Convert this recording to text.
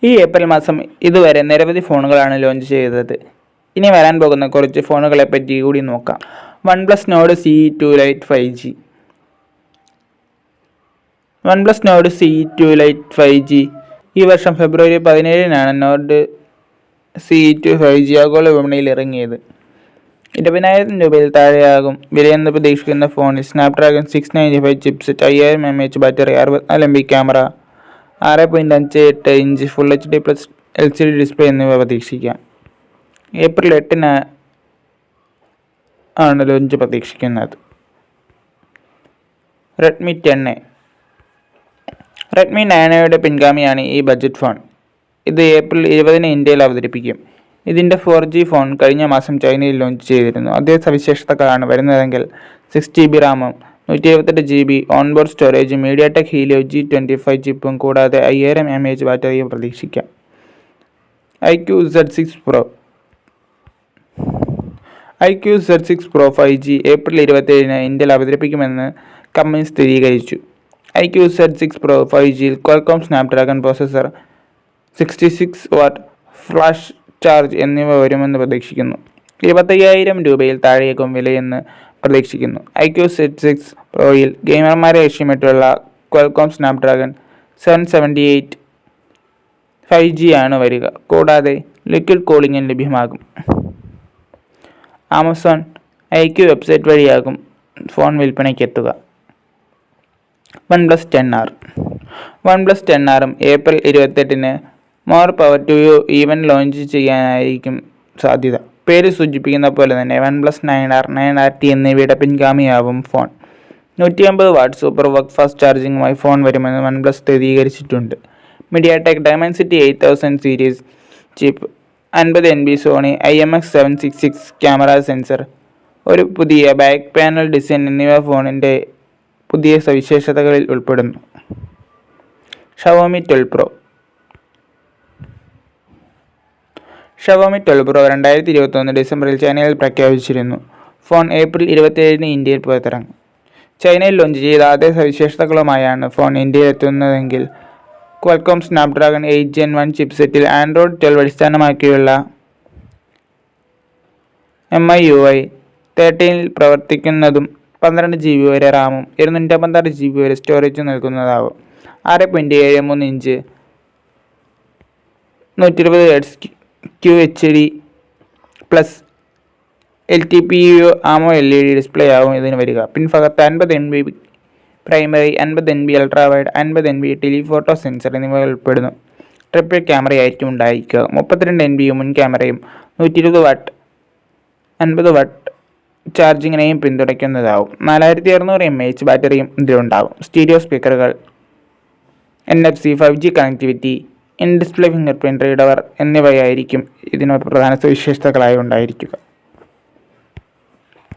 ഈ ഏപ്രിൽ മാസം ഇതുവരെ നിരവധി ഫോണുകളാണ് ലോഞ്ച് ചെയ്തത്. ഇനി വരാൻ പോകുന്ന കുറച്ച് ഫോണുകളെ പറ്റി കൂടി നോക്കാം. OnePlus Nord CE2 Lite 5G. OnePlus Nord CE2 Lite 5G ഈ വർഷം ഫെബ്രുവരി 17-നാണ് നോർഡ് CE2 5G ആഗോള വിപണിയിൽ ഇറങ്ങിയത്. 20,000 രൂപയിൽ താഴെയാകും വിലയെന്ന് പ്രതീക്ഷിക്കുന്ന ഫോണിൽ Snapdragon 695 chipset, 5000 mAh battery, 64 MP camera, 6.58 inch full HD+ LCD display എന്നിവ പ്രതീക്ഷിക്കാം. ഏപ്രിൽ 8-ന് ആണ് ലോഞ്ച് പ്രതീക്ഷിക്കുന്നത്. Redmi 10A. റെഡ്മി 9Aയുടെ പിൻഗാമിയാണ് ഈ ബഡ്ജറ്റ് ഫോൺ. ഇത് ഏപ്രിൽ 20-ന് ഇന്ത്യയിൽ അവതരിപ്പിക്കും. ഇതിൻ്റെ 4G ഫോൺ കഴിഞ്ഞ മാസം ചൈനയിൽ ലോഞ്ച് ചെയ്തിരുന്നു. അതേ സവിശേഷതകളാണ് വരുന്നതെങ്കിൽ 6GB റാമും 128GB ഓൺബോർഡ് സ്റ്റോറേജും MediaTek Helio G25 ചിപ്പും കൂടാതെ 5000 mAh ബാറ്ററിയും പ്രതീക്ഷിക്കാം. iQ Z6 Pro 5G April 27-ന് ഇന്ത്യയിൽ അവതരിപ്പിക്കുമെന്ന് കമ്പനി സ്ഥിരീകരിച്ചു. iQ Z6 Pro 5Gയിൽ Qualcomm Snapdragon processor, 66W flash charge എന്നിവ വരുമെന്ന് പ്രതീക്ഷിക്കുന്നു. 25,000 രൂപയിൽ താഴേക്കും വിലയെന്ന് പ്രതീക്ഷിക്കുന്നു. iQ Z6 Proയിൽ ഗെയിമർമാരെ ലക്ഷ്യമിട്ടുള്ള ക്വാൾകോം സ്നാപ്ഡ്രാഗൺ 778 5G ആണ് വരിക. കൂടാതെ ലിക്വിഡ് കൂളിംഗും ലഭ്യമാകും. ആമസോൺ iQ വെബ്സൈറ്റ് വഴിയാകും ഫോൺ വിൽപ്പനയ്ക്കെത്തുക. OnePlus 10Rഉം ഏപ്രിൽ 28-ന് more power to you even launch ചെയ്യാനായിരിക്കും സാധ്യത. പേര് സൂചിപ്പിക്കുന്ന പോലെ തന്നെ OnePlus 9R, 9RT എന്നിവയുടെ പിൻഗാമിയാവും ഫോൺ. 150W സൂപ്പർ വർക്ക് ഫാസ്റ്റ് ചാർജിങ്ങുമായി ഫോൺ വരുമെന്ന് OnePlus സ്ഥിരീകരിച്ചിട്ടുണ്ട്. MediaTek Dimensity 8000 series chip, 50 NB Sony IMX766 camera sensor, ഒരു പുതിയ ബാക്ക് പാനൽ ഡിസൈൻ എന്നിവ ഫോണിൻ്റെ പുതിയ സവിശേഷതകളിൽ ഉൾപ്പെടുന്നു. Xiaomi 12 Pro 2021 ഡിസംബറിൽ ചൈനയിൽ പ്രഖ്യാപിച്ചിരുന്നു. ഫോൺ ഏപ്രിൽ 27-ന് ഇന്ത്യയിൽ പുറത്തിറങ്ങും. ചൈനയിൽ ലോഞ്ച് ചെയ്ത അതേ സവിശേഷതകളുമായാണ് ഫോൺ ഇന്ത്യയിൽ എത്തുന്നതെങ്കിൽ ക്വാൾകോം സ്നാപ്ഡ്രാഗൺ 8 Gen 1 ചിപ്സെറ്റിൽ Android 12 അടിസ്ഥാനമാക്കിയുള്ള MIUI 13-ൽ പ്രവർത്തിക്കുന്നതും 12GB വരെ റാമും 256GB വരെ സ്റ്റോറേജും നൽകുന്നതാവും. 6.73 inch 120Hz QHD+ LTPO AMOLED display ആവും ഇതിന് വരിക. പിൻഭാഗത്ത് 50 MB primary, 50 MB ultra wide, 50 MB telephoto sensor എന്നിവ ഉൾപ്പെടുന്നു. ട്രിപ്പിൾ ക്യാമറയായിരിക്കും ഉണ്ടായിരിക്കുക. 32 MB മുൻ ക്യാമറയും 120W 50W ചാർജിങ്ങിനെയും പിന്തുണയ്ക്കുന്നതാവും. 4600 mAh ബാറ്ററിയും ഇതിലുണ്ടാകും. സ്റ്റീരിയോ സ്പീക്കറുകൾ, NFC, 5G connectivity, in display fingerprint reader എന്നിവയായിരിക്കും ഇതിന് പ്രധാന സവിശേഷതകളായി ഉണ്ടായിരിക്കുക.